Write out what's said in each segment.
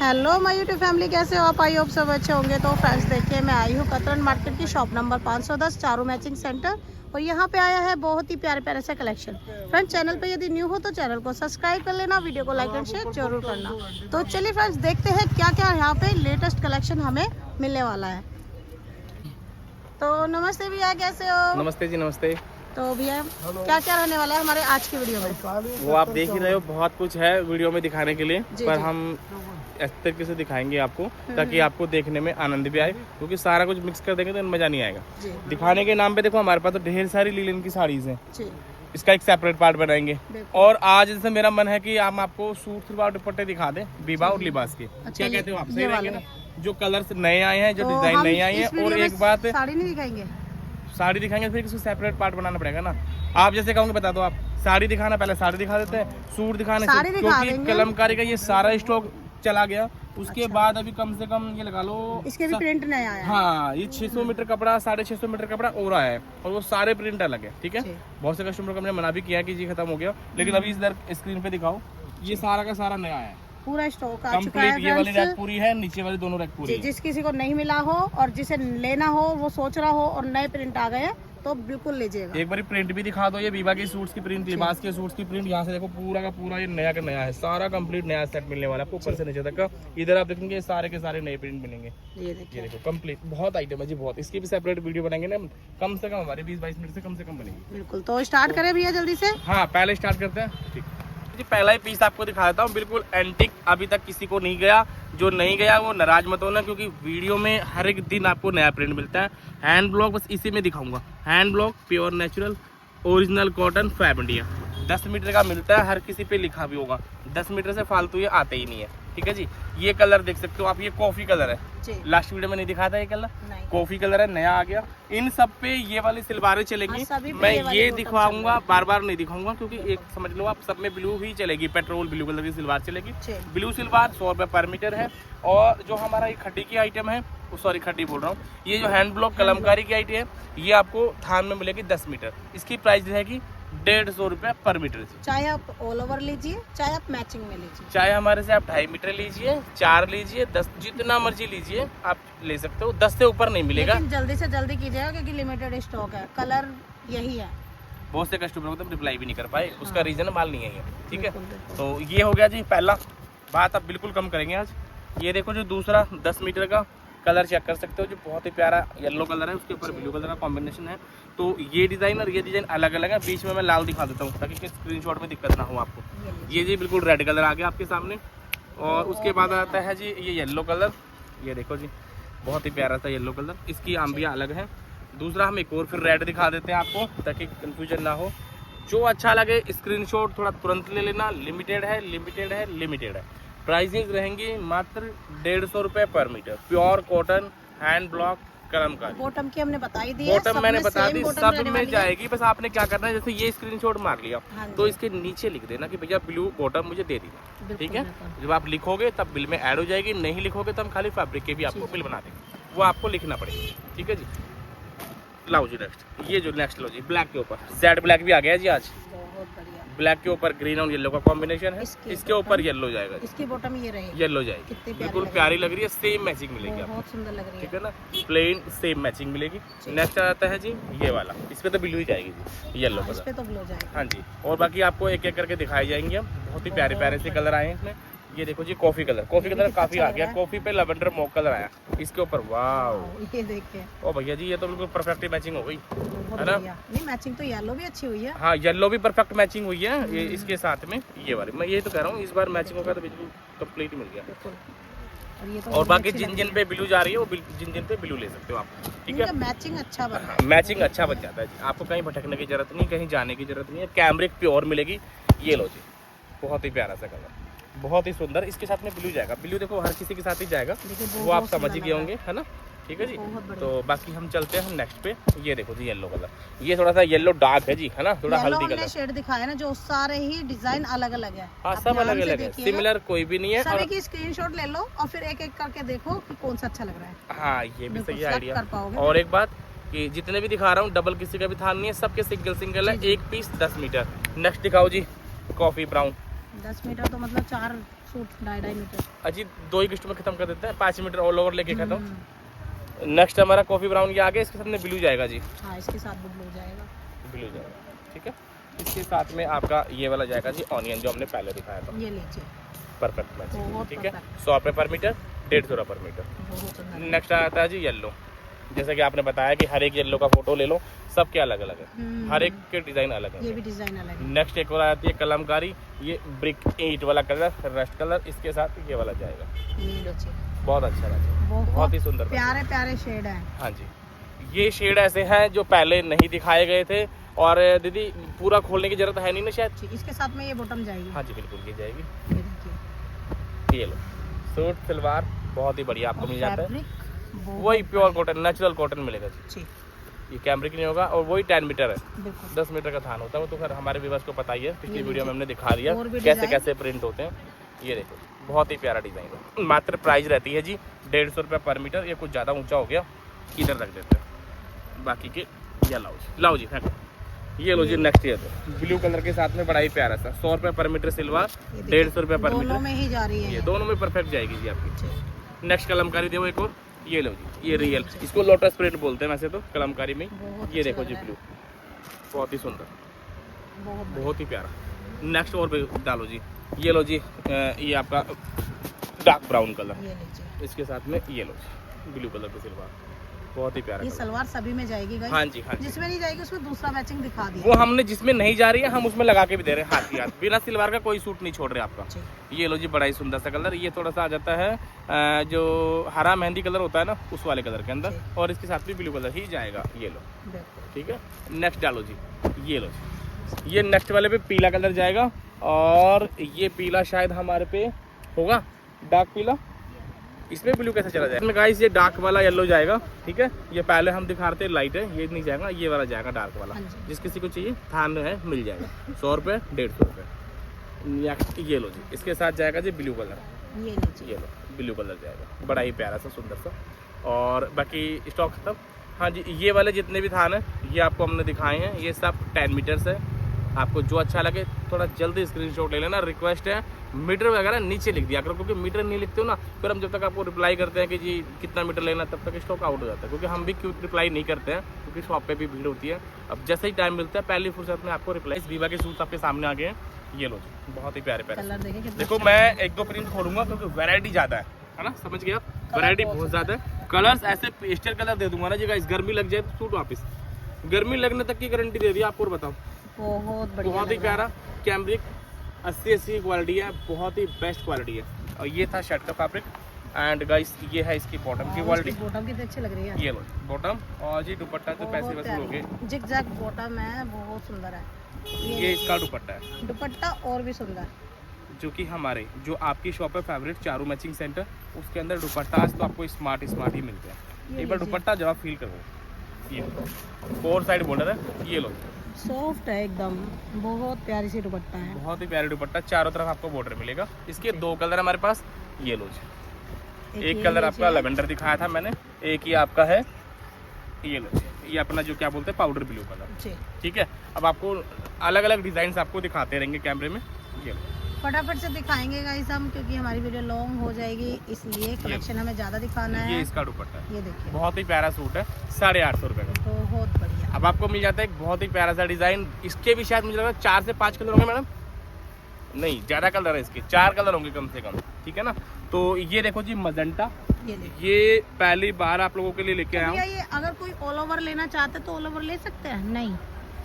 Hello my YouTube family, कैसे हो आप? आई होप सब अच्छे होंगे। तो फ्रेंड्स देखिए, मैं आई हूँ कतरन मार्केट की shop number 510 Charu matching centre, और यहाँ पे आया है बहुत ही प्यारे प्यारे से कलेक्शन। फ्रेंड्स चैनल पे यदि न्यू हो तो चैनल को सब्सक्राइब कर लेना, वीडियो को लाइक एंड शेयर जरूर करना। तो चलिए फ्रेंड्स देखते हैं क्या क्या यहाँ पे लेटेस्ट कलेक्शन हमें मिलने वाला है। तो नमस्ते भैया, कैसे हो? नमस्ते जी, नमस्ते। तो भैया क्या क्या रहने वाला है हमारे आज की वीडियो में? वो आप देख ही रहे हो, बहुत कुछ है वीडियो में दिखाने के लिए, पर हम इस तरीके से दिखाएंगे आपको ताकि आपको देखने में आनंद भी आए, क्योंकि सारा कुछ मिक्स कर देंगे तो मजा नहीं आएगा। दिखाने के नाम पे देखो हमारे पास तो ढेर सारी लीलन की साड़ीज हैं, इसका एक सेपरेट पार्ट बनाएंगे। और आज जैसे मेरा मन है कि हम आपको सूट सलवार दुपट्टे दिखा दें बीबा और लिबास के। क्या कहते हो आप? सही रहेंगे ना? जो कलर्स नए आए हैं, जो डिजाइन नए आए हैं। और एक बात, साड़ी नहीं दिखाएंगे, साड़ी दिखाएंगे फिर इसको सेपरेट पार्ट बनाना पड़ेगा ना। आप जैसे कहोगे बता दो, आप साड़ी दिखाना, पहले साड़ी दिखा देते हैं, सूट दिखाने से, क्योंकि कलमकारी का ये सारा स्टॉक चला गया। उसके बाद अभी कम से कम ये लगा लो, इसके भी प्रिंट नया आया है। हाँ, ये 600 मीटर कपड़ा, 650 मीटर कपड़ा और आया है, और वो सारे प्रिंट अलग है। ठीक है, बहुत से कस्टमर को हमने मना भी किया कि जी खत्म हो गया, लेकिन अभी इधर स्क्रीन पे दिखाओ, ये सारा का सारा नया है, पूरा स्टॉक आ चुका है। ये वाली रैक पूरी है, नीचे वाली दोनों रैक पूरी है। जिस किसी को नहीं मिला हो और जिसे लेना हो, वो सोच रहा हो और नए प्रिंट आ गए तो बिल्कुल लीजिएगा। एक बार प्रिंट भी दिखा दो, ये बीबा के सूट्स की प्रिंट, लिबास के सूट्स की प्रिंट, यहाँ से देखो पूरा का पूरा ये नया का नया है, सारा कंप्लीट नया सेट मिलने वाला है ऊपर से नीचे तक का। इधर आप देखेंगे सारे के सारे नए प्रिंट मिलेंगे। ये देखो कंप्लीट, बहुत आइटम है जी, बहुत। इसकी भी सेपरेट वीडियो बनाएंगे ना, कम से कम हमारे 20-22 मिनट से कम बनेगी। बिल्कुल, तो स्टार्ट करें भैया जल्दी से। हाँ, पहले स्टार्ट करते हैं। ठीक जी, पहला ही पीस आपको दिखा देता हूँ, बिल्कुल एंटिक, अभी तक किसी को नहीं गया। जो नहीं गया वो नाराज मत होना, क्योंकि वीडियो में हर एक दिन आपको नया प्रिंट मिलता है। हैंड ब्लॉक बस इसी में दिखाऊंगा, hand block pure natural original cotton Fab India, 10 metre का मिलता है, हर किसी पे लिखा भी होगा। 10 मीटर से फालतू ये आते ही नहीं है। ठीक है जी, ये कलर देख सकते हो आप, ये कॉफी कलर है, लास्ट वीडियो में नहीं दिखाया था ये कलर, कॉफी कलर है, नया आ गया। इन सब पे ये वाली सिलवारें चलेगी। मैं ये दिखाऊंगा, बार बार नहीं दिखाऊंगा, क्योंकि एक समझ लो आप, सब में ब्लू ही चलेगी, पेट्रोल ब्लू कलर की सिलवार चलेगी। ब्लू सिलवार 100 रुपये पर मीटर है। और जो हमारा ये खड्डी की आइटम है, सॉरी खड्डी बोल रहा हूँ, ये जो हैंड ब्लॉक कलमकारी की आइटम है, ये आपको थान में मिलेगी 10 मीटर। इसकी प्राइस रहेगी 150 रुपये पर मीटर। चाहे आप ऑल ओवर लीजिए, चाहे आप मैचिंग में लीजिए, चाहे हमारे से आप 2.5 मीटर लीजिए, 4 लीजिए, 10, जितना मर्जी लीजिए आप ले सकते हो। 10 से ऊपर नहीं मिलेगा। लेकिन जल्दी से जल्दी कीजिएगा, क्योंकि लिमिटेड स्टॉक है, कलर यही है। बहुत से कस्टमर को तो रिप्लाई भी नहीं कर पाए, उसका रीजन माल नहीं है। ठीक है, तो ये हो गया जी पहला। बात अब बिल्कुल कम करेंगे आज। ये देखो जो दूसरा 10 मीटर का कलर चेक कर सकते हो, जो बहुत ही प्यारा येलो कलर है, उसके ऊपर ब्लू कलर का कॉम्बिनेशन है। तो ये डिज़ाइन और ये डिज़ाइन अलग अलग है। बीच में मैं लाल दिखा देता हूँ ताकि स्क्रीनशॉट में दिक्कत ना हो आपको। ये जी बिल्कुल रेड कलर आ गया आपके सामने, और उसके बाद आता है जी ये येलो कलर। ये देखो जी, बहुत ही प्यारा सा येलो कलर, इसकी आंबिया अलग है। दूसरा हम एक और फिर रेड दिखा देते हैं आपको, ताकि कन्फ्यूजन ना हो। जो अच्छा लगे स्क्रीनशॉट थोड़ा तुरंत ले लेना। लिमिटेड है, लिमिटेड है, लिमिटेड है। प्राइसेस रहेंगी मात्र 150 रुपये पर metre. Pure cotton hand block kalamkari. Bottom की हमने बताई दी, बॉटम मैंने बता दी, सब में जाएगी। बस आपने क्या करना है, जैसे ये स्क्रीनशॉट मार लिया, तो इसके नीचे लिख देना कि भैया ब्लू बॉटम मुझे दे दी। ठीक है, जब आप लिखोगे तब बिल में ऐड हो जाएगी, नहीं लिखोगे तो हम खाली फैब्रिक के भी आपको बिल बना देंगे, वो आपको लिखना पड़ेगा। ठीक है जी, लाओ जी नेक्स्ट। ये जो नेक्स्ट लो जी, ब्लैक के ऊपर जेड ब्लैक भी आ गया जी आज। ब्लैक के ऊपर ग्रीन और येलो का कॉम्बिनेशन है, इसके ऊपर येलो जाएगा, इसकी बॉटम ये रहेगी, येलो जाएगी, बिल्कुल प्यारी लग रही है। सेम मैचिंग मिलेगी आपको, बहुत सुंदर लग रही है। ठीक है ना, प्लेन सेम मैचिंग मिलेगी। नेक्स्ट आता है जी ये वाला, इस पे तो ब्लू ही जाएगी जी, येलो कलर, इस पे तो ब्लू जाएगी। हाँ जी, और बाकी आपको एक एक करके दिखाई जाएंगे हम। बहुत ही प्यारे प्यारे से कलर आए हैं इसमें। ये देखो जी कॉफी कलर, कॉफी कलर काफी आ गया। कॉफी पे लैवेंडर मॉक कलर आया इसके ऊपर। वाह, ये देखिए, ओ भैया जी ये तो बिल्कुल परफेक्ट मैचिंग हो गई है ना। नहीं, मैचिंग तो येलो भी अच्छी हुई है। हाँ, येलो भी परफेक्ट मैचिंग हुई है ये इसके साथ में। ये वाली मैं ये तो कह रहा हूँ, इस बार मैचिंग होगा तो बिल्कुल कंप्लीट मिल गया। और बाकी जिन जिन पे ब्लू जा रही है, वो जिन जिन पे ब्लू ले सकते हो आप। ठीक है, मैचिंग अच्छा बन, मैचिंग अच्छा बन जाता है जी। आपको कहीं भटकने की जरूरत नहीं, कहीं जाने की जरूरत नहीं है। कैमरिक प्योर मिलेगी। ये लो जी, बहुत ही प्यारा सा कलर, बहुत ही सुंदर। इसके साथ में ब्लू जाएगा। ब्लू देखो हर किसी के साथ ही जाएगा, वो आप समझ ही गए होंगे, है ना। ठीक है जी, तो बाकी हम चलते हैं नेक्स्ट पे। ये देखो जी येलो कलर, ये थोड़ा सा येलो डार्क है जी, है ना, थोड़ा हल्दी कलर शेड दिखाया ना, जो सारे ही डिजाइन अलग अलग है। हाँ, सब अलग अलग है, सिमिलर कोई भी नहीं है। सभी की स्क्रीनशॉट ले लो और फिर एक एक करके देखो कि कौन सा अच्छा लग रहा है। हाँ, ये भी सही आइडिया। और एक बात कि जितने भी दिखा रहा हूँ, डबल किसी का भी थान नहीं है, सबके सिंगल सिंगल है। एक पीस 10 मीटर। नेक्स्ट दिखाओ जी, कॉफी ब्राउन। 10 मीटर तो मतलब 4 सूट 2.5 मीटर। अजी 2 ही कस्टमर खत्म कर देते हैं, 5 मीटर ऑल ओवर लेके खत्म। हम्म। नेक्स्ट हमारा कॉफी ब्राउन ये आगे, इसके साथ में ब्लू जाएगा जी, हाँ इसके साथ भी ब्लू जाएगा। ब्लू जाएगा, ठीक है। इसके साथ में आपका ये वाला जाएगा जी ऑनियन, जो हमने पहले दिखाया था। ये लीजिए, परफेक्ट मैच, बहुत ठीक है। perfect। 100 रुपये पर मीटर, 150 रुपये पर मीटर। बहुत सुंदर। नेक्स्ट आता है जी येलो, जैसे कि आपने बताया कि हर एक येलो का फोटो ले लो, सबके अलग अलग है, हर एक के डिजाइन अलग ये है। भी डिजाइन अलग है। नेक्स्ट एक और आती है कलमकारी, ये ब्रिक ईंट वाला कलर, रस्ट कलर, इसके साथ ये वाला जाएगा। ये लो जी, बहुत अच्छा लगेगा, बहुत ही सुंदर। प्यारे प्यारे शेड है। हाँ जी, ये शेड ऐसे हैं जो पहले नहीं दिखाए गए थे, और दीदी पूरा खोलने की जरूरत है नहीं ना शायद। जी, इसके साथ में ये बॉटम जाएगी। हाँ जी बिल्कुल, ये जाएगी। ये देखिए, ये लो, सूट सलवार बहुत ही बढ़िया आपको और मिल जाता है। फैब्रिक बहुत वही प्योर कॉटन, नेचुरल कॉटन मिलेगा जी। जी, ये कैमरिक नहीं होगा, और वही 10 मीटर है, बिल्कुल। 10 मीटर का थान होता है। वो तो खैर हमारे व्यूअर्स को पता ही है, पिछली ये वीडियो में लीजिए। हमने दिखा दिया और भी कैसे डिजाइन। कैसे प्रिंट होते हैं। ये देखो, बहुत ही प्यारा डिजाइन है। मात्र प्राइस रहती है जी 150 रुपये पर मीटर। ये कुछ ज़्यादा ऊंचा हो गया, इधर रख देते हैं, बाकी के ये लाओ जी फेंको। ये लो जी, नेक्स्ट ये तो ब्लू कलर के साथ में बड़ा ही प्यारा सा, 100 रुपये पर मीटर सिल्वर, 150 रुपये पर दोनों मीटर। में ही जा रही है ये दोनों में परफेक्ट जाएगी जी आपकी। जी, नेक्स्ट कलमकारी देखो एक और, ये लो जी, ये रियल, इसको लोटस प्रिंट बोलते हैं वैसे तो कलमकारी में। बहुत ये अच्छा देखो लग जी रहा है। ब्लू, बहुत ही सुंदर, बहुत बढ़िया। बहुत ही प्यारा। नेक्स्ट और भी डालो जी, ये लो जी, ये आपका डार्क ब्राउन कलर, ये लीजिए, इसके साथ में ये लो जी ब्लू कलर की सिल्वर, बहुत ही प्यारा ये कलर। सलवार सभी में जाएगी गाइस। हाँ जी, हाँ जी। जिसमें नहीं जाएगी उसमें दूसरा मैचिंग दिखा वो दिया। हमने जिसमें नहीं जा रही है हम उसमें लगा के भी दे रहे हैं, हाथ की हाथ, बिना सिल्वर का कोई सूट नहीं छोड़ रहे आपका। जी, ये लो जी, बड़ा ही सुंदर सा कलर। ये थोड़ा सा आ जाता है जो हरा मेहंदी कलर होता है ना, उस वाले कलर के अंदर, और इसके साथ भी ब्लू कलर ही जाएगा। ये लो, बिल्कुल। ठीक है। नेक्स्ट डालो जी, ये लो जी, ये नेक्स्ट वाले पे पीला कलर जाएगा, और ये पीला शायद हमारे पे होगा डार्क पीला, इसमें ब्लू कैसे चला जाएगा गाइस। ये डार्क वाला येलो जाएगा, ठीक है। ये पहले हम दिखा रहे थे लाइट है, ये नहीं जाएगा, ये वाला जाएगा डार्क वाला। हाँ जी। जिस किसी को चाहिए थान है मिल जाएगा, 100 रुपये, 150 रुपये। नेक्स्ट ये लो जी, इसके साथ जाएगा जी ब्लू कलर, ये लीजिए, ये लो ब्लू कलर जाएगा, बड़ा ही प्यारा सा सुंदर सा। और बाकी स्टॉक खत्म। हाँ जी, ये वाले जितने भी थान है ये आपको हमने दिखाए हैं, ये सब 10 मीटर्स है। आपको जो अच्छा लगे थोड़ा जल्दी स्क्रीनशॉट ले लेना। रिक्वेस्ट है मीटर वगैरह नीचे लिख दिया करो, क्योंकि मीटर नहीं लिखते हो ना, फिर हम जब तक आपको रिप्लाई करते हैं कि जी कितना मीटर लेना, तब तक स्टॉक आउट हो जाता है। क्योंकि हम भी क्यों रिप्लाई नहीं करते हैं, क्योंकि शॉप पे भी भीड़ होती है। अब जैसे ही टाइम मिलता है पहली फुर्सत में आपको रिप्लाई। वीवा के सूट आपके सामने आ गए हैं, ये लो जी, बहुत ही प्यारे प्यारे। कलर देखें कितना देखो अच्छा मैं 1-2 प्रिंट खोलूंगा क्योंकि वैरायटी ज़्यादा है ना, समझ गए आप, वैरायटी बहुत ज़्यादा है। कलर्स ऐसे पेस्टल कलर दे दूंगा ना जी गाइस, गर्मी लग जाए तो सूट वापस, गर्मी लगने तक की गारंटी दे दी आपको। और बताओ, बहुत बढ़िया, बहुत ही लग रहा प्यारा कैमरिक, 80 क्वालिटी है, बहुत ही बेस्ट क्वालिटी है। और ये था शर्ट का फैब्रिक, एंड गाइस ये है इसकी बॉटम की क्वालिटी। बॉटम कितनी अच्छी लग रही है। ये लो बॉटम, और जी दुपट्टा जो पैसे वसूल हो गए, जिग जैग बॉटम है, बहुत सुंदर है। ये इसका दुपट्टा है, दुपट्टा और भी सुंदर। जो कि हमारे जो आपकी शॉप है फेवरेट चारू मैचिंग सेंटर, उसके अंदर दुपट्टा तो आपको स्मार्ट ही मिलते हैं। ये एक बार लीजिए। दुपट्टा जरा फील करो, ये 4 साइड बॉर्डर है, ये लो सॉफ्ट है एकदम, बहुत प्यारी सी दुपट्टा है। बहुत ही प्यारी दुपट्टा, चारों तरफ आपको बॉर्डर मिलेगा। इसके 2 कलर हमारे पास, ये लो जी, एक ये कलर आपका लीजिए। लेवेंडर दिखाया था मैंने, एक ही आपका है ये लो जी, ये अपना जो क्या बोलते हैं पाउडर ब्लू कलर, जी, ठीक है। अब आपको अलग अलग डिजाइन आपको दिखाते रहेंगे कैमरे में। ये लो फटाफट से दिखाएंगे गाइस हम, क्योंकि हमारी वीडियो लॉन्ग हो जाएगी, इसलिए कलेक्शन हमें ज़्यादा दिखाना है। ये इसका दुपट्टा है, ये देखिए, बहुत ही प्यारा सूट है, 850 रुपये का। बहुत बढ़िया। अब आपको मिल जाता है एक बहुत ही प्यारा सा डिजाइन, इसके भी शायद मुझे लग रहा है 4 से 5 कलर होंगे मैडम, नहीं ज़्यादा कलर है इसके, 4 कलर होंगे कम से कम, ठीक है ना। तो ये देखो जी मजेंटा, ये देखिए, ये पहली बार आप लोगों के लिए लेके आया भैया हूँ। ये अगर कोई ऑल ओवर लेना चाहते तो ऑल ओवर ले सकते हैं? नहीं,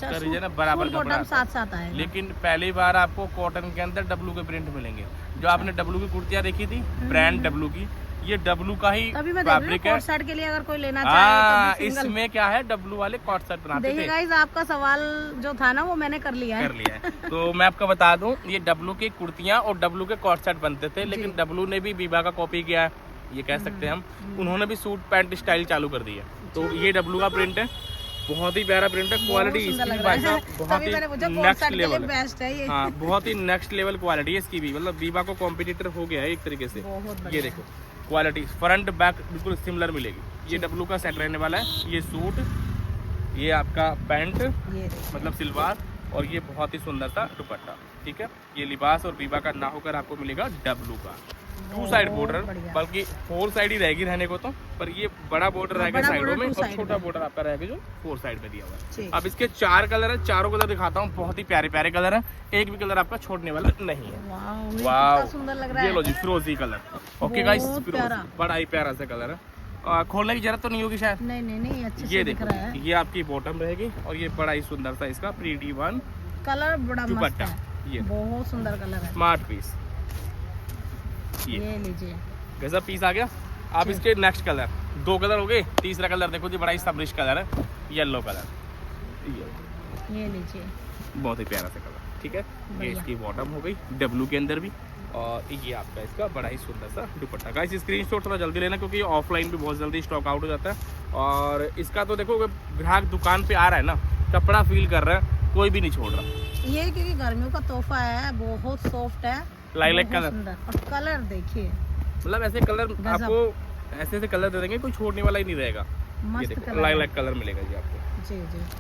कर लीजिए ना, बराबर कपड़ा बॉटम आता है। साथ आएगा। लेकिन पहली बार आपको कॉटन के अंदर डब्लू के प्रिंट मिलेंगे। जो आपने डब्लू की कुर्तियाँ देखी थी ब्रांड डब्लू की, ये डब्लू का ही तभी मैं देख रही हूँ, फैब्रिक है। कोट सेट के लिए अगर कोई लेना हाँ, चाहे तो इसमें क्या है, डब्लू वाले कॉट सेट बनाते देखिए थे, गाइस, आपका सवाल जो था ना वो मैंने कर लिया है। कर लिया है। तो मैं आपको बता दूं, ये डब्लू की कुर्तियां और डब्लू के कॉट सेट बनते थे, लेकिन डब्लू ने भी बीबा का कॉपी किया है, ये कह सकते हैं हम। उन्होंने भी सूट पैंट स्टाइल चालू कर दी है। तो ये डब्लू का प्रिंट है, बहुत ही प्यारा प्रिंट है, क्वालिटी इसकी भाई साहब बहुत ही नेक्स्ट लेवल है। बेस्ट है ये। हाँ, बहुत ही नेक्स्ट लेवल क्वालिटी है इसकी भी, मतलब बीबा को कॉम्पिटिटर हो गया है एक तरीके से। बहुत ये बढ़िया। देखो क्वालिटी, फ्रंट बैक बिल्कुल सिमिलर मिलेगी। ये डब्लू का सेट रहने वाला है, ये सूट, ये आपका पैंट ये देखिए, मतलब सिलवार, और ये बहुत ही सुंदर सा दुपट्टा। ठीक है, ये लिबास और बीबा का ना होकर आपको मिलेगा डब्लू का 2 साइड बॉर्डर, बल्कि 4 साइड ही रहेगी रहने को तो, पर ये बड़ा बॉर्डर रहेगा साइडों में और छोटा बॉर्डर आपका रहेगा जो 4 साइड में दिया हुआ है। अब इसके 4 कलर है, चारों कलर दिखाता हूँ, बहुत ही प्यारे प्यारे कलर है, एक भी कलर आपका छोड़ने वाला नहीं है। वाह सुंदर लग रहा है, ये लो जी फिरोजी कलर। ओके गाइस, बड़ा ही प्यारा सा कलर है, खोलने की जरूरत तो नहीं होगी शायद। नहीं अच्छे ये से देखो, ये आपकी बॉटम रहेगी और ये बड़ा ही सुंदर सा इसका प्रीटी वन कलर, बड़ा दुपट्टा, ये बहुत सुंदर कलर है, स्मार्ट पीस। ये लीजिए, गजब पीस आ गया। अब इसके नेक्स्ट कलर 2 कलर हो गए, तीसरा कलर देखो जी, बड़ा ही स्टाइलिश कलर है, येलो कलर, ये लीजिए, बहुत ही प्यारा सा कलर। ठीक है, ये इसकी बॉटम हो गई डब्लू के अंदर भी, और ये आपका इसका बड़ा ही सुंदर सा दुपट्टा। गाइस स्क्रीनशॉट थोड़ा जल्दी लेना, क्योंकि ऑफलाइन भी बहुत जल्दी स्टॉक आउट हो जाता है। और इसका तो देखो, ग्राहक दुकान पे आ रहा है ना, कपड़ा फील कर रहा है, कोई भी नहीं छोड़ रहा। ये क्योंकि गर्मियों का तोहफा है, बहुत सॉफ्ट है, लाइलैक कलर, और कलर देखिए, मतलब ऐसे कलर आपको ऐसे कलर दे देंगे, कोई छोड़ने वाला ही नहीं रहेगा। मस्त लाइलैक कलर मिलेगा जी आपको। जी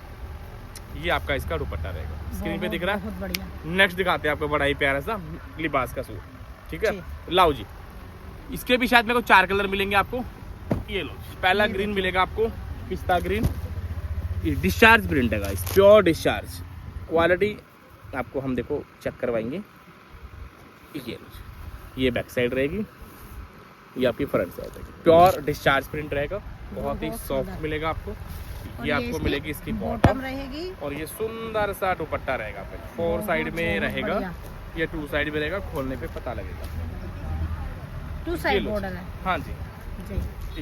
ये आपका इसका दुपट्टा रहेगा, स्क्रीन पे दिख रहा है, बहुत बढ़िया। नेक्स्ट दिखाते हैं आपको बड़ा ही प्यारा सा लिबास का सूट। ठीक है, लाओ जी, इसके भी शायद मेरे को 4 कलर मिलेंगे आपको। ये लो, पहला ग्रीन मिलेगा आपको, पिस्ता ग्रीन, ये डिस्चार्ज प्रिंट है गाइस, प्योर डिस्चार्ज क्वालिटी आपको हम देखो चेक करवाएंगे। ये लो, ये बैक साइड रहेगी, ये आपकी फ्रंट साइड रहेगी, प्योर डिस्चार्ज प्रिंट रहेगा, बहुत ही सॉफ्ट मिलेगा आपको। ये आपको मिलेगी इसकी बॉटम रहेगी, और ये सुंदर सा दुपट्टा रहेगा, 4 साइड में रहेगा, ये 2 साइड में रहेगा, खोलने पे पता लगेगा 2 साइड बॉर्डर है। हाँ जी,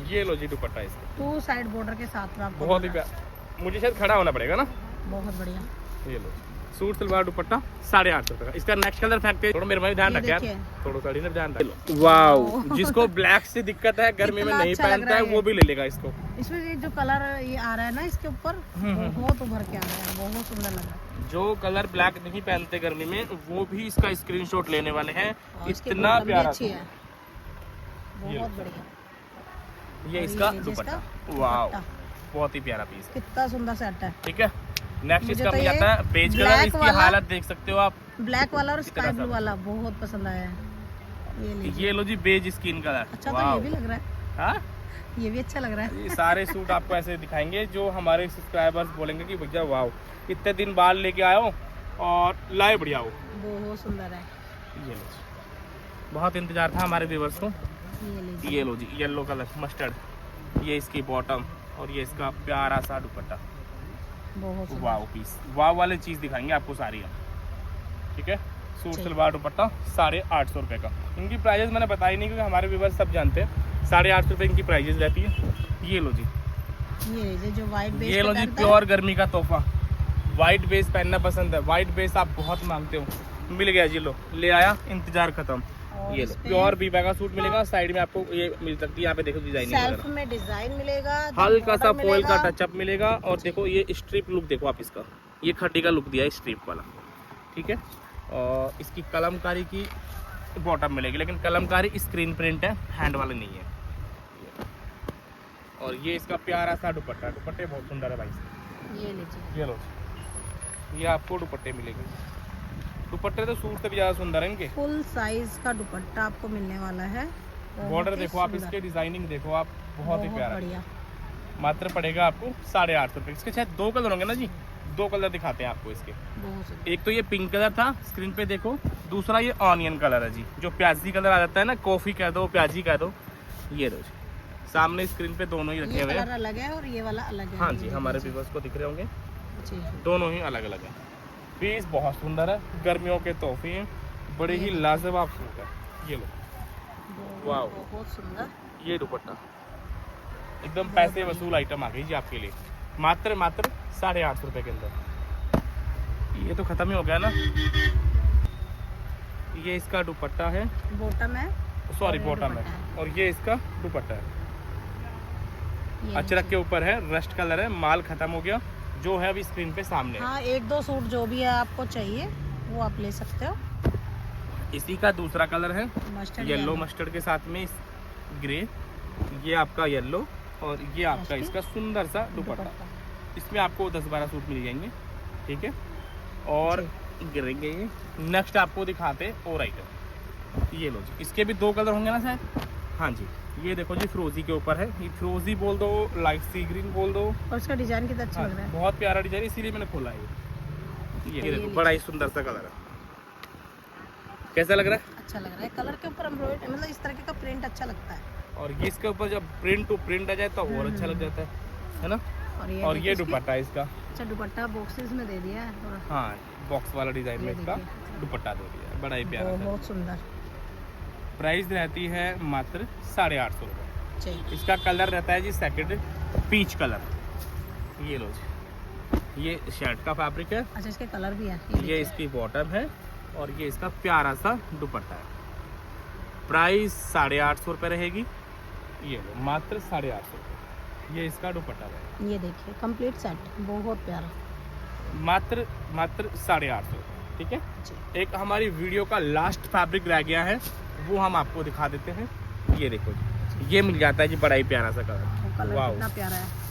ये लो जी दुपट्टा इसका 2 साइड बॉर्डर के साथ में आपको बहुत ही प्यारा, मुझे शायद खड़ा होना पड़ेगा ना, बहुत बढ़िया। ये लो सूट सलवार दुपट्टा 850 रुपए का। इसका नेक्स्ट कलर फैक्ट थोड़ा मेरे में ध्यान रख यार, थोड़ा सा ध्यान रख। वाओ, जिसको ब्लैक से दिक्कत है, गर्मी में नहीं पहनता है, वो भी ले लेगा इसको। इसमें जो कलर ये आ रहा है ना इसके ऊपर, बहुत उभर के आ रहा है, बहुत सुंदर लग रहा है। जो कलर ब्लैक नहीं पहनते गर्मी में, वो भी इसका स्क्रीनशॉट लेने वाले हैं। इतना प्यारा है, बहुत बढ़िया। ये इसका दुपट्टा, वाओ बहुत ही प्यारा पीस है, कितना सुंदर सेट है। ठीक है, नेक्स्ट इसका मिल जाता है बेज कलर। इसकी हालत देख सकते हो आप, ब्लैक वाला और स्काई ब्लू वाला बहुत पसंद आया है। ये लो जी बेज स्किन कलर। अच्छा, तो ये भी लग रहा है, हाँ ये भी अच्छा लग रहा है। ये सारे सूट आपको ऐसे दिखाएंगे जो हमारे सब्सक्राइबर्स बोलेंगे कि भैया वाओ, इतने दिन बाद लेके आए हो और लाए बढ़िया हो, बहुत सुंदर है। ये लो, बहुत इंतजार था हमारे व्यूअर्स को। ये लो जी येलो कलर मस्टर्ड, ये इसकी बॉटम और ये इसका प्यारा सा दुपट्टा, वाव पीस, वाव वाले चीज दिखाएंगे आपको सारी हम। ठीक है, सूट सलवार दुपट्टा 850 रुपए का। इनकी प्राइजेस मैंने बताई नहीं, क्योंकि हमारे व्यूअर्स सब जानते हैं 850 रुपए इनकी प्राइजेस रहती है। ये लो जी, ये जो वाइट बेस, ये लो जी प्योर गर्मी का तोहफा। वाइट बेस पहनना पसंद है, वाइट बेस आप बहुत मांगते हो, मिल गया जी, लो ले आया, इंतजार खत्म। ये लो प्योर बीबा का सूट मिलेगा, साइड में आपको ये मिल सकती है, यहाँ पे देखो डिजाइनिंग सेल्फ में डिजाइन मिलेगा, हल्का सा फॉइल का टचअप मिलेगा। और देखो ये स्ट्रिप लुक देखो आप इसका, ये खड्डी का लुक दिया है स्ट्रिप वाला। ठीक है, और इसकी कलमकारी की बॉटम मिलेगी, लेकिन कलमकारी स्क्रीन प्रिंट है, हैंड वाले नहीं है। और ये इसका प्यारा सा दुपट्टा, दुपट्टे बहुत सुंदर है भाई। ये लीजिए, ये लो, ये आपको दुपट्टे मिलेंगे, दुपट्टे तो सूट से भी ज्यादा सुंदर है इनके। फुल साइज का दुपट्टा आपको मिलने वाला है। बॉर्डर देखो आप, इसके डिजाइनिंग देखो आप, बहुत ही प्यारा। मात्र पड़ेगा आपको 850 रुपए। इसके शायद 2 कलर होंगे ना जी, 2 कलर दिखाते हैं आपको इसके। एक तो ये पिंक कलर था स्क्रीन पे देखो, दूसरा ये ऑनियन कलर है जी, जो प्याजी कलर आ जाता है ना, कॉफी कह दो प्याजी कह दो। ये लो जी, सामने स्क्रीन पे दोनों ही रखे हुए हैं, अलग है और ये वाला अलग है। हाँ जी, हमारे व्यूअर्स को दिख रहे होंगे, दोनों ही अलग अलग है। पीस बहुत सुंदर है, गर्मियों के तोहफे हैं, बड़े ही लाजवाब सूट है। ये लो, वाह बहुत सुंदर। ये दुपट्टा एकदम पैसे वसूल आइटम आ गई जी आपके लिए, मात्र 850 रुपए के अंदर। ये तो खत्म ही हो गया ना। ये इसका दुपट्टा है, बॉटम है, सॉरी बॉटम है, और ये इसका दुपट्टा है, अचरक के ऊपर है, रस्ट कलर है, माल खत्म हो गया, जो है अभी स्क्रीन पे सामने। हाँ, 1-2 सूट जो भी है आपको चाहिए वो आप ले सकते हो। इसी का दूसरा कलर है येलो मस्टर्ड के साथ में ग्रे, ये आपका येलो, और ये आपका इसका सुंदर सा दुपट्टा। इसमें आपको 10-12 सूट मिल जाएंगे। ठीक है, और गिरेंगे ये। नेक्स्ट आपको दिखाते और आइटम, ये लो जी, इसके भी 2 कलर होंगे ना शायद। हाँ जी, ये देखो जी, फिरोजी के ऊपर है, ये फिरोजी बोल दो, लाइट सी ग्रीन बोल दो। और इसका डिजाइन कितना अच्छा हाँ, लग रहा है। बहुत प्यारा डिजाइन, इसीलिए मैंने खोला है ये देखो, बड़ा ही सुंदर सा कलर है। कैसा लग रहा है? अच्छा लग रहा है, कलर के ऊपर एम्ब्रॉयडरी, मतलब इस तरह का प्रिंट अच्छा लगता है। और ये इसके ऊपर जब प्रिंट टू प्रिंट आ जाए तो और अच्छा लग जाता है ना। और ये दुपट्टा इसका। अच्छा, दुपट्टा बॉक्सेस में दे दिया है थोड़ा। हाँ, बॉक्स वाला डिजाइन में इसका दुपट्टा दे दिया है, बड़ा ही प्यारा। बहुत सुंदर। प्राइस रहती है मात्र 850 रुपये। इसका कलर रहता है जी सेकंड पीच कलर। ये लो जी, ये शर्ट का फैब्रिक है। अच्छा, इसके कलर भी है। ये इसकी बॉटम है और ये इसका प्यारा सा दुपट्टा है। प्राइस 850 रुपये रहेगी। ये लो, मात्र 850 रुपये। ये इसका दुपट्टा है। ये देखिए कंप्लीट सेट, बहुत प्यारा, मात्र 850 रुपये। ठीक है। एक हमारी वीडियो का लास्ट फैब्रिक रह गया है, वो हम आपको दिखा देते हैं। ये देखो, ये मिल जाता है जी, बड़ा ही प्यारा सा कलर। वाह, कितना प्यारा है।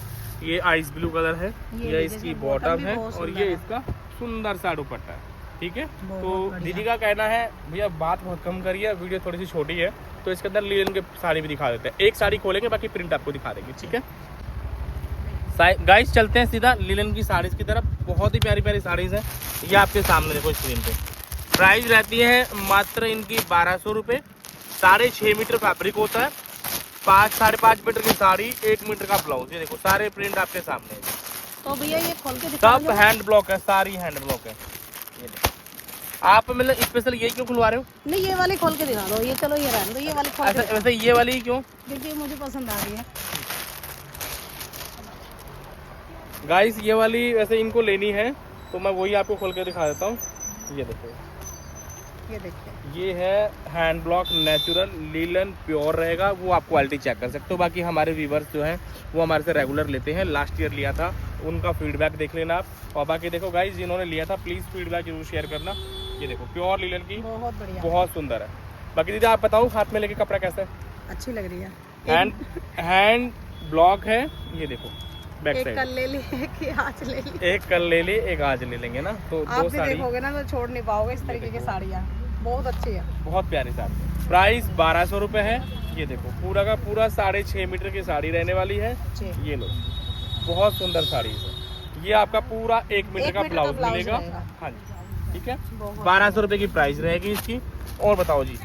ये आइस ब्लू कलर है, ये इसकी बॉटम है और ये है। इसका सुंदर सा दुपट्टा है। ठीक है। तो बढ़िया। दीदी का कहना है भैया बात बहुत कम करिए, वीडियो थोड़ी सी छोटी है, तो इसके अंदर लिनन के साड़ी भी दिखा देते हैं। एक साड़ी खोलेंगे, बाकी प्रिंट आपको दिखा देंगे। ठीक है गाइस, चलते हैं सीधा लिनन की साड़ीज की तरफ। बहुत ही प्यारी प्यारी साड़ीज है, ये आपके सामने देखो स्क्रीन पे। प्राइस रहती है मात्र इनकी 1200 रुपये। 6.5 मीटर फैब्रिक होता है, 5-5.5 मीटर की साड़ी, 1 मीटर का ब्लाउज। ये देखो सारे प्रिंट आपके सामने है। तो भैया ये खोल के दिखा सब हैंड ब्लॉक है, सारी हैंड ब्लॉक है। ये देखो, आप मतलब स्पेशल ये क्यों खुलवा रहे हो? नहीं, ये वाली खोल के दिखा दो। ये चलो, ये रहने दो, ये वाली खोल के। वैसे ये वाली क्यों? क्योंकि मुझे पसंद आ रही है। गाइस, ये वाली वैसे इनको लेनी है, तो मैं वही आपको खोल के दिखा देता हूँ। ये देखो, ये देखिए, ये है hand block, natural linen pure रहेगा। वो आप क्वालिटी चेक कर सकते हो। बाकी हमारे व्यूवर्स जो हैं वो हमारे से रेगुलर लेते हैं, लास्ट ईयर लिया था, उनका फीडबैक देख लेना आप। और बाकी देखो गाइस, जिन्होंने लिया था प्लीज़ फीडबैक जरूर शेयर करना। ये देखो प्योर लीलन की, बहुत बढ़िया, बहुत सुंदर है। बाकी दीदी आप बताओ, हाथ में लेके कपड़ा कैसा है? अच्छी लग रही है। हैंड ब्लॉक है। ये देखो बैक एक साइड, कल ले ली, एक आज ले ली। एक कल ले ली, एक आज ले लेंगे ना, तो आप 2 भी साड़ी देखोगे ना तो छोड़ नहीं पाओगे। इस तरीके की साड़ियाँ बहुत अच्छी है, बहुत प्यारी साड़ी। प्राइस 1200 रुपये है। ये देखो पूरा का पूरा 6.5 मीटर की साड़ी रहने वाली है। ये लो, बहुत सुंदर साड़ी है। ये आपका पूरा 1 मीटर का ब्लाउज मिलेगा। हाँ जी, ठीक है। 1200 रुपये की प्राइस रहेगी इसकी। और बताओ जी,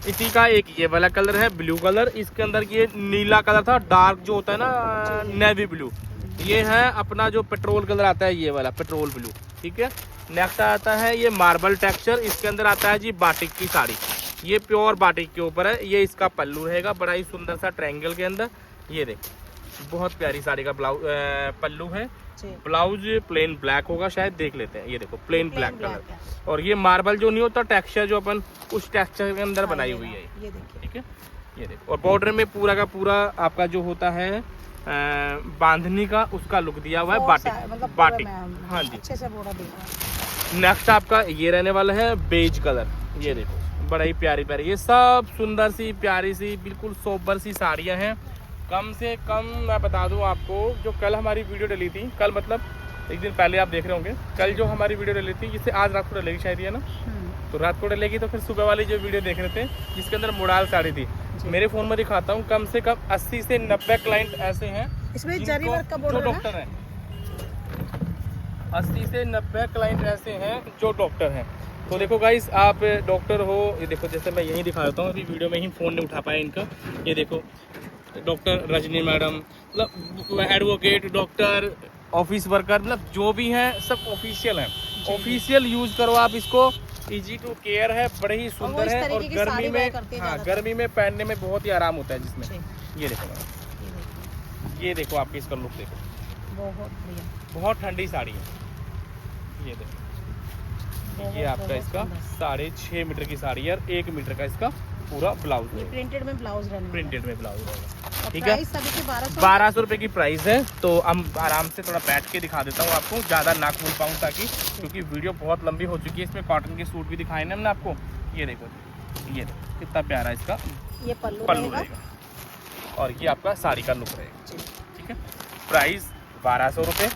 इसी का एक ये वाला कलर है, ब्लू कलर। इसके अंदर ये नीला कलर था, डार्क जो होता है ना, नेवी ब्लू। ये है अपना जो पेट्रोल कलर आता है, ये वाला पेट्रोल ब्लू। ठीक है। नेक्स्ट आता है ये मार्बल टेक्सचर। इसके अंदर आता है जी बाटिक की साड़ी, ये प्योर बाटिक के ऊपर है। ये इसका पल्लू रहेगा, बड़ा ही सुंदर सा ट्रायंगल के अंदर। ये देखो, बहुत प्यारी साड़ी का ब्लाउज पल्लू है। ब्लाउज प्लेन ब्लैक होगा शायद, देख लेते हैं। ये देखो प्लेन ब्लैक कलर। और ये मार्बल जो नहीं होता टेक्सचर, जो अपन उस टेक्सचर के अंदर बनाई हुई है। ये देखिए, ठीक है। ये देखो, और बॉर्डर में पूरा का पूरा आपका जो होता है बांधनी का, उसका लुक दिया हुआ है बाटिक, मतलब बाटिक। हाँ जी, अच्छे से बोरा दिया है। नेक्स्ट आपका ये रहने वाला है बेज कलर। ये देखो, बड़ा ही प्यारी प्यारी, ये सब सुंदर सी प्यारी सी बिल्कुल सोबर सी साड़ियाँ हैं। कम से कम मैं बता दूं आपको, जो कल हमारी वीडियो डली थी, कल मतलब एक दिन पहले आप देख रहे होंगे, कल जो हमारी वीडियो डली थी, जिससे आज रात को डलेगी शायद, ये ना, तो रात को डलेगी। तो फिर सुबह वाली जो वीडियो देख रहे थे, जिसके अंदर मुड़ाल साड़ी थी, मेरे फोन में दिखाता हूँ, कम से कम 80 से 90 क्लाइंट ऐसे हैं इसमें जरी वर्क का जो बॉर्डर डॉक्टर हैं। 80 से 90 क्लाइंट ऐसे हैं जो डॉक्टर हैं। तो देखो गाइस, आप डॉक्टर हो, ये देखो जैसे मैं यहीं दिखा देता हूँ, अभी वीडियो में ही फ़ोन नहीं उठा पाया इनका। ये देखो डॉक्टर रजनी मैडम, मतलब एडवोकेट, डॉक्टर, ऑफिस वर्कर, मतलब जो भी हैं सब ऑफिशियल हैं। ऑफिशियल यूज करो आप इसको, इजी टू केयर है, बड़े ही सुंदर है। और गर्मी में, हाँ, गर्मी में पहनने में बहुत ही आराम होता है जिसमें। ये देखो, ये देखो आपकी इसका लुक देखो, बहुत बढ़िया, बहुत ठंडी साड़ी है। ये देखो, ये आपका इसका 6.5 मीटर की साड़ी है और 1 मीटर का इसका पूरा ब्लाउज है। प्रिंटेड में ब्लाउज रहने, प्रिंटेड में ब्लाउज रहेगा। ठीक है, 1200 रुपये की प्राइस है। तो हम आराम से थोड़ा बैठ के दिखा देता हूँ आपको, ज़्यादा ना खोल पाऊँ ताकि, क्योंकि वीडियो बहुत लंबी हो चुकी है। इसमें कॉटन के सूट भी दिखाए ना हमने आपको। ये देखो, ये देखो कितना प्यारा इसका ये पल्लू रहेगा, और ये आपका साड़ी का लुक रहेगा। ठीक है, प्राइस 1200 रुपये।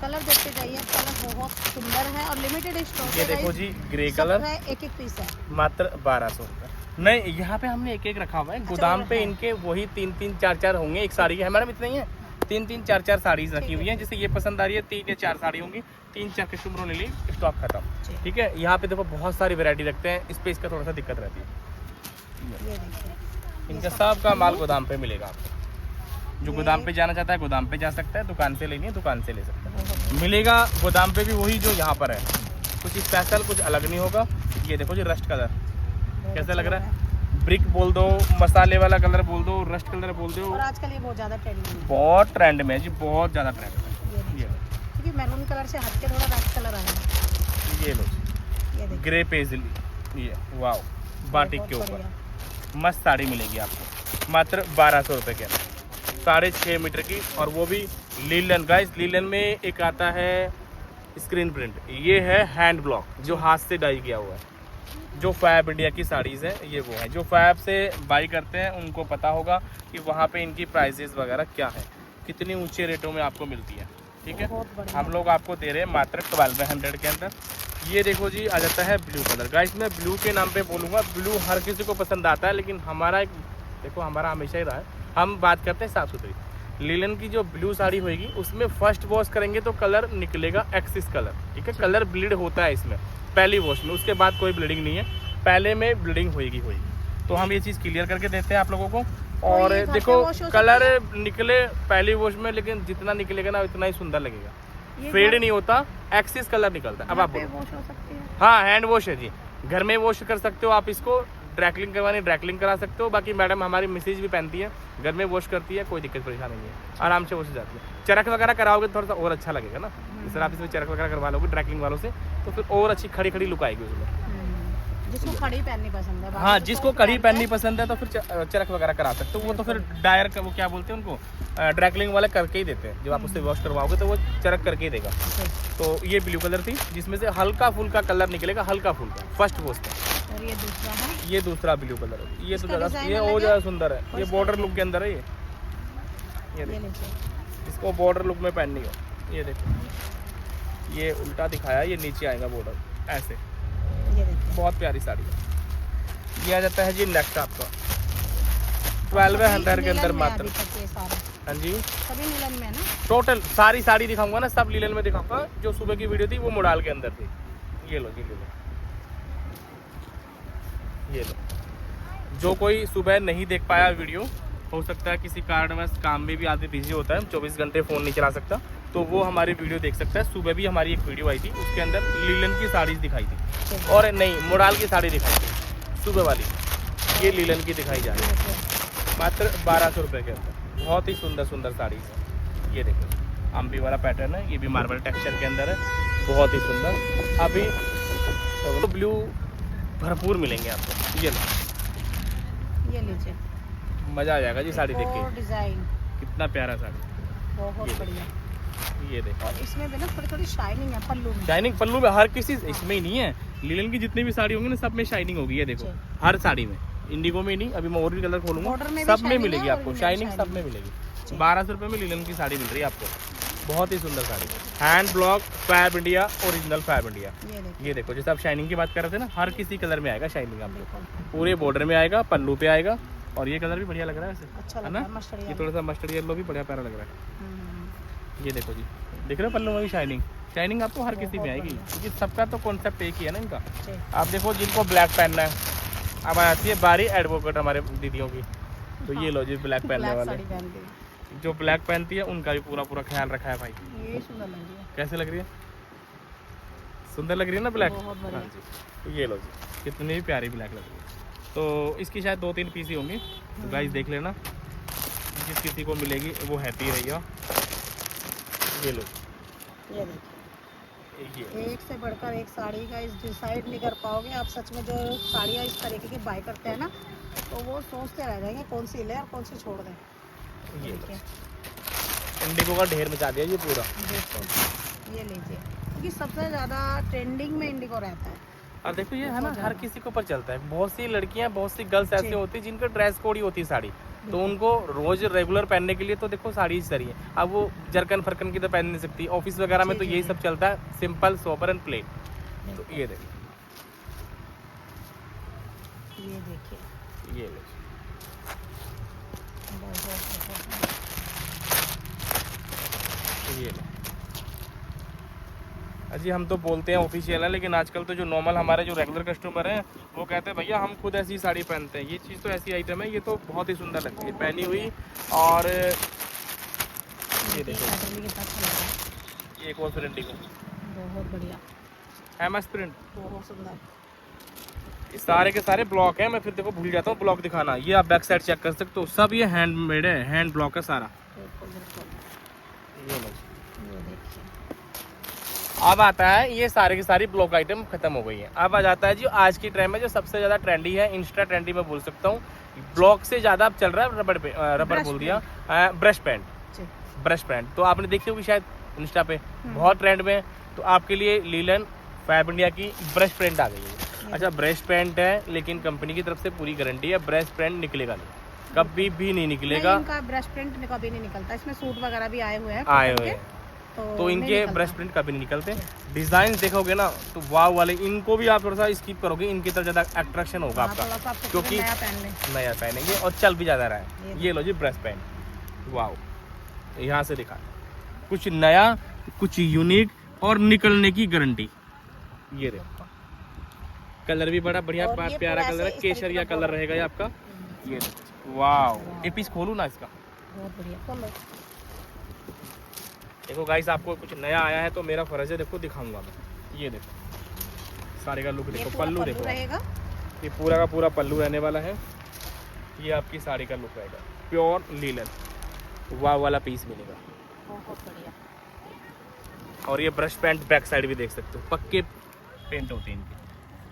कलर देखते जाइए, कलर बहुत सुंदर है और लिमिटेड स्टॉक ये है देखो guys। जी ग्रे कलर है, एक एक पीस है। मात्र 1200 रुपये। नहीं यहाँ पे हमने एक एक रखा हुआ है, गोदाम पे है। इनके वही 3-3 4-4 होंगे एक साड़ी के, हमारे में इतने ही है 3-3 4-4 साड़ीज रखी हुई हैं। जैसे ये पसंद आ रही है 3 या 4 साड़ी होंगी, 3-4 कस्टमरों ने ली, स्टॉक खत्म। ठीक है, यहाँ पे देखो बहुत सारी वैरायटी रखते हैं, स्पेस का थोड़ा सा दिक्कत रहती है। ये देखिए, इनका सब का माल गोदाम पे मिलेगा आपको। जो गोदाम पे जाना चाहता है गोदाम पे जा सकता है, दुकान से लेनी है दुकान से ले सकता है, मिलेगा गोदाम पे भी वही जो यहाँ पर है, कुछ स्पेशल कुछ अलग नहीं होगा। ये देखो जी रस्ट कलर कैसा लग रहा है, ब्रिक बोल दो, मसाले वाला कलर बोल दो, रस्ट कलर बोल दो, और आजकल ये बहुत ज़्यादा ट्रेंडिंग है, बहुत ट्रेंड में है जी, बहुत ज़्यादा ट्रेंड में। ये क्योंकि मैरून कलर से हट के थोड़ा रस्ट कलर आया है। ये लो ये देखिए, ग्रे पेजली, ये वाओ बाटिक के ऊपर मस्त साड़ी मिलेगी आपको मात्र 1200 रुपये के अंदर, 6.5 मीटर की, और वो भी लीलन। गाइस लीलन में एक आता है स्क्रीन प्रिंट, ये है हैंड ब्लॉक जो हाथ से डाई किया हुआ है। जो फैब इंडिया की साड़ीज़ है ये वो है, जो फैब से बाई करते हैं उनको पता होगा कि वहाँ पे इनकी प्राइसेस वगैरह क्या है, कितनी ऊंचे रेटों में आपको मिलती है। ठीक है, हम लोग आपको दे रहे हैं मात्र 1200 के अंदर। ये देखो जी आ जाता है ब्लू कलर। गाइस मैं ब्लू के नाम पे बोलूँगा, ब्लू हर किसी को पसंद आता है, लेकिन हमारा एक देखो हमारा हमेशा ही रहा है, हम बात करते हैं साफ़ सुथरी। लीलन की जो ब्लू साड़ी होगी उसमें फर्स्ट वॉश करेंगे तो कलर निकलेगा एक्सिस कलर। ठीक है, कलर ब्लीड होता है इसमें पहली वॉश में, उसके बाद कोई ब्लीडिंग नहीं है, पहले में ब्लीडिंग होगी। तो हम ये चीज़ क्लियर करके देते हैं आप लोगों को। और देखो कलर निकले पहली वॉश में, लेकिन जितना निकलेगा ना उतना ही सुंदर लगेगा, फेड नहीं होता, एक्सिस कलर निकलता है। अब आप बोलो। हाँ हैंड वॉश है जी, घर में वॉश कर सकते हो आप इसको, ड्रैकलिंग करवानी ड्रैकलिंग करा सकते हो। बाकी मैडम हमारी मिसेज भी पहनती है, घर में वॉश करती है, कोई दिक्कत परेशानी नहीं है, आराम से वॉश हो जाती है। चरख वगैरह कराओगे तो थोड़ा सा और अच्छा लगेगा ना, जैसे आप इसमें चरख वगैरह करवा लोगे ड्रैकलिंग वालों से तो फिर और अच्छी खड़ी खड़ी लुक आएगी उसमें। जिसको कड़ी पहननी पसंद है, हाँ जिसको कड़ी पहननी पसंद है तो फिर चरख वगैरह करा सकते हो। वो तो फिर डायर का वो क्या बोलते हैं उनको, ड्रैकलिंग वाले करके ही देते हैं, जब आप उससे वॉश करवाओगे तो वो चरख करके ही देगा। तो ये ब्लू कलर थी जिसमें से हल्का फुल्का कलर निकलेगा, हल्का फुल्का फर्स्ट वॉश का। और ये दूसरा है, ये दूसरा ब्लू कलर है, ये तो ज़्यादा ये और ज़्यादा सुंदर है, ये बॉर्डर लुक के अंदर है। ये देखो इसको बॉर्डर लुक में पहननी हो, ये देखो ये उल्टा दिखाया, ये नीचे आएगा बॉर्डर ऐसे, बहुत प्यारी साड़ी है। ये आ जाता है जी नेक्स्ट आपका 1200 के अंदर मात्र। हाँ जी सभी लीलन में है ना, टोटल सारी साड़ी दिखाऊंगा ना, सब लीलन में दिखाऊंगा। जो सुबह की वीडियो थी वो मोडाल के अंदर थी। ये लो जी, ये लो। जो कोई सुबह नहीं देख पाया वीडियो, हो सकता है किसी कारणवश काम में भी आदमी बिजी होता है, 24 घंटे फ़ोन नहीं चला सकता, तो वो हमारी वीडियो देख सकता है। सुबह भी हमारी एक वीडियो आई थी, उसके अंदर लीलन की साड़ीज दिखाई थी, और नहीं मोडाल की साड़ी दिखाई थी सुबह वाली, ये लीलन की दिखाई जा रही है मात्र 1200 रुपये के अंदर। बहुत ही सुंदर सुंदर साड़ीज है। ये देखो अम्बी वाला पैटर्न है, ये भी मार्बल टेक्सचर के अंदर है, बहुत ही सुंदर। अभी तो ब्लू भरपूर मिलेंगे आपको। ये ये लीजिए, मज़ा आ जाएगा जी साड़ी देख के, डिजाइन कितना प्यारा साड़ी, बहुत बढ़िया। ये देखो, और इसमें भी ना थोड़ी थोड़ी शाइनिंग है पल्लू में, शाइनिंग पल्लू में, हर किसी इसमें ही नहीं है, लीलन की जितनी भी साड़ी होंगी ना सब में शाइनिंग होगी। ये देखो हर साड़ी में, इंडिगो में नहीं, अभी मैं और भी कलर खोलूंगा, सब में मिलेगी आपको शाइनिंग, सब में मिलेगी। 1200 रुपये में लीलन की साड़ी मिल रही है आपको, बहुत ही सुंदर sari, hand block Fab India, original Fab India. ये देखो जैसे आप शाइनिंग की बात कर रहे थे ना, हर किसी कलर में आएगा शाइनिंग आपको, पूरे बॉर्डर में आएगा, पल्लू पे आएगा। और ये कलर भी बढ़िया लग रहा है, अच्छा है ना, ये थोड़ा सा मस्टर्ड येलो भी बढ़िया प्यारा लग रहा है। ये देखो जी, देख रहे हो पल्लू में भी शाइनिंग, शाइनिंग आपको हर किसी में आएगी, क्योंकि सबका तो कॉन्सेप्ट एक ही है ना इनका। आप देखो जिनको ब्लैक पहनना है, अब आती है बारी एडवोकेट हमारे दीदियों की, तो ये लो जी ब्लैक पहनने वाले, जो ब्लैक पहनती है उनका भी पूरा पूरा ख्याल रखा है भाई। ये सुंदर लग रही है, कैसे लग रही है, सुंदर लग रही है ना ब्लैक। हाँ जी, ये लो जी, कितनी भी प्यारी ब्लैक लग रही है। तो इसकी शायद 2-3 पीस ही होंगी, तो गाइस देख लेना, जिस किसी को मिलेगी वो हैप्पी रहिएगा। ये लो, ये देखिए, एक से बढ़कर एक साड़ी का इस डिसाइड नहीं कर पाओगे आप। सच में जो साड़ियाँ इस तरीके की बाय करते हैं ना, तो वो सोचते रह जाएंगे कौन सी ले और कौन सी छोड़ दें। ये इंडिगो का ढेर मचा दिया ये पूरा। ये लीजिए, क्योंकि सबसे ज़्यादा ट्रेंडिंग में इंडिगो रहता है। और देखो ये है ना, हर किसी के ऊपर चलता है। बहुत सी लड़कियां, बहुत सी गर्ल्स ऐसी होती है जिनका ड्रेस कोड ही होती है साड़ी, तो उनको रोज रेगुलर पहनने के लिए तो देखो साड़ी ही चाहिए। अब वो जरकन फरकन की तो पहन नहीं सकती, ऑफिस वगैरह में तो यही सब चलता है, सिंपल सोबर एंड प्लेन। तो ये देखिए, ये देखिए, ये लो ये लो। अजी हम तो बोलते हैं ऑफिशियल है, लेकिन आजकल तो जो नॉर्मल हमारे जो रेगुलर कस्टमर हैं वो कहते हैं भैया हम खुद ऐसी साड़ी पहनते हैं। ये चीज़ तो ऐसी आइटम है, ये तो बहुत ही सुंदर लगती है पहनी हुई। और ये देखो, ये एक और प्रिंट को बहुत बढ़िया, एमएस प्रिंट, बहुत सुंदर। ये सारे के सारे ब्लॉक हैं। मैं फिर देखो भूल जाता हूँ ब्लॉक दिखाना। ये आप बैक साइड चेक कर सकते हो, सब ये हैंडमेड है, हैंड ब्लॉक है सारा। ये लो, अब आता है ये सारे की सारी ब्लॉक आइटम खत्म हो गई है। अब आ जाता है जी आज की टाइम में जो सबसे ज़्यादा ट्रेंडी है, इंस्टा ट्रेंडी में बोल सकता हूँ। ब्लॉक से ज़्यादा अब चल रहा है रबड़ बोल दिया, ब्रश पैंट। ब्रश पैंट तो आपने देखी होगी शायद इंस्टा पे, बहुत ट्रेंड में। तो आपके लिए लीलन फैब इंडिया की ब्रश पैंट आ गई है। अच्छा, ब्रश पैंट है लेकिन कंपनी की तरफ से पूरी गारंटी है, ब्रश पैंट निकलेगा नहीं, कभी भी नहीं निकलेगा। इनका ब्रश प्रिंट कभी नहीं निकलता, इसमें सूट वगैरह भी आए हुए हैं, तो इनके ब्रश प्रिंट कभी नहीं निकलते। डिजाइन देखोगे ना तो वाव वाले, इनको भी आप थोड़ा सा स्किप करोगे, इनकी तरफ ज्यादा अट्रैक्शन होगा आपका, क्योंकि नया पहनेंगे और चल भी ज्यादा रहा है। ये लो जी ब्रश पैंट, वाव, यहाँ से दिखा, कुछ नया, कुछ यूनिक और निकलने की गारंटी। ये देखो, कलर भी बड़ा बढ़िया प्यारा कलर है, केसरिया कलर रहेगा ये आपका। ये वाव, ये पीस खोलूं ना इसका, बहुत बढ़िया, खोलो। देखो गाइस, आपको कुछ नया आया है तो मेरा फर्ज है देखो दिखाऊंगा मैं। ये देखो साड़ी का लुक देखो, पल्लू देखो, ये पूरा का पूरा पल्लू रहने वाला है। ये आपकी साड़ी का लुक रहेगा, प्योर लीलन वाव वाला पीस मिलेगा, बहुत बढ़िया। और ये ब्रश पैंट बैक साइड भी देख सकते हो, पक्के पेंट होते हैं इनके,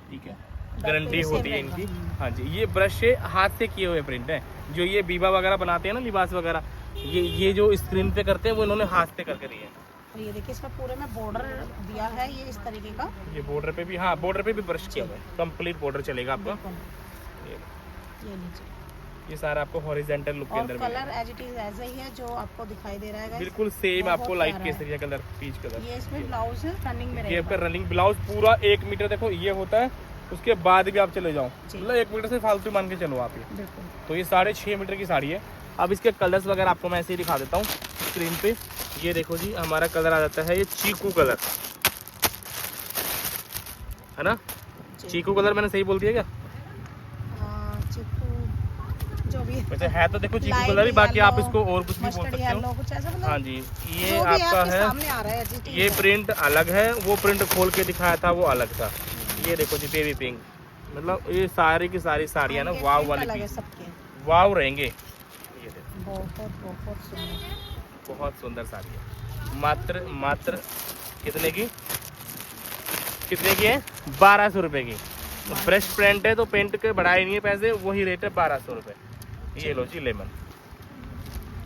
ठीक है, गारंटी होती है इनकी। हाँ जी, ये ब्रश से हाथ से किए हुए प्रिंट है। जो ये बीबा वगैरह बनाते हैं ना, लिबास वगैरह, ये जो स्क्रीन पे करते हैं वो इन्होंने हाथ से करके दिए हैं। और ये देखिए, इसमें पूरे में बॉर्डर दिया है, ये इस तरीके का। ये बॉर्डर पे भी, हाँ बॉर्डर पे भी ब्रश किया हुआ है, कंप्लीट बॉर्डर चलेगा आपका। ये लीजिए, ये सारा आपको हॉरिजॉन्टल लुक के अंदर मिलेगा। कलर एज इट इज ऐसे ही है जो आपको दिखाई दे रहा है, बिल्कुल सेम आपको लाइट केसरिया कलर, पीच कलर। ये इसमें ब्लाउज है, रनिंग में ये रहेगा। आपका रनिंग ब्लाउज पूरा 1 मीटर देखो ये होता है, उसके बाद भी आप चले जाओ, मतलब 1 मीटर से फालतू मान के चलो आप ये। तो ये 6.5 मीटर की साड़ी है। अब इसके कलर्स वगैरह आपको मैं ऐसे ही दिखा देता हूँ स्क्रीन पे। ये देखो जी, हमारा कलर आ जाता है ये चीकू कलर, है ना? चीकू कलर मैंने सही बोल दिया क्या? चीकू जो भी वैसे है तो देखो चीकू कलर ही, बाकी आप इसको और कुछ भी बोल सकते हो। कुछ ऐसा, मतलब हाँ जी, ये आपका है, आ रहा है ये प्रिंट अलग है, वो प्रिंट खोल के दिखाया था वो अलग था। ये देखो जी बेबी पिंक, मतलब ये सारी की सारी साड़ियाँ ना वाव वाले पीस, वाव रहेंगे। ये देखो बहुत सुंदर साड़ी है, मात्र कितने की है? 1200 रुपये की। ब्रश पेंट है तो पेंट के बढ़ाए नहीं है पैसे, वही रेट है 1200 रुपये। ये लो जी लेमन,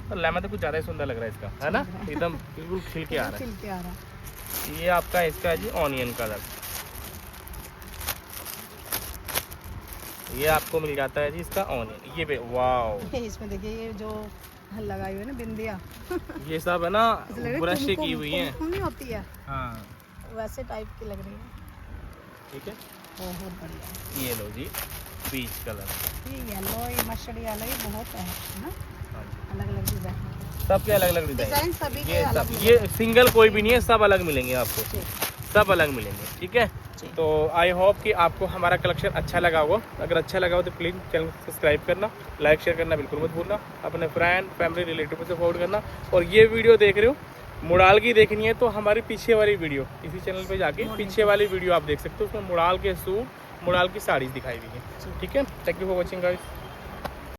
तो लेमन तो कुछ ज़्यादा ही सुंदर लग रहा है इसका, है ना? एकदम बिल्कुल खिल के आ रहा है। ये आपका इसका है जी ऑनियन कलर, ये आपको मिल जाता है जी इसका ऑनियन। ये वाव, इसमें देखिए ये जो लगाई हुई है ना बिंदिया, ये सब है ना ब्रश से की हुई है, नहीं होती है, हाँ वैसे टाइप की लग रही है। ठीक है, बहुत बढ़िया। ये लो जी पीच कलर, ये येलो, ये मस्टर्ड येलो, ये बहुत है ना, अलग अलग डिजाइन, सबके अलग अलग डिजाइन, सभी ये सब, ये सिंगल कोई भी नहीं है, सब अलग मिलेंगे आपको, सब अलग मिलेंगे। ठीक है, तो आई होप कि आपको हमारा कलेक्शन अच्छा लगा होगा। अगर अच्छा लगा हो तो प्लीज़ चैनल को सब्सक्राइब करना, लाइक शेयर करना बिल्कुल मत भूलना, अपने फ्रेंड फैमिली रिलेटिव को सपोर्ट करना। और ये वीडियो देख रहे हो मुड़ाल की देखनी है तो हमारी पीछे वाली वीडियो, इसी चैनल पे जाके पीछे वाली वीडियो आप देख सकते हो, उसमें मुड़ाल के सूट, मुड़ाल की साड़ीज दिखाई हुई है। ठीक है, thank you for watching guys.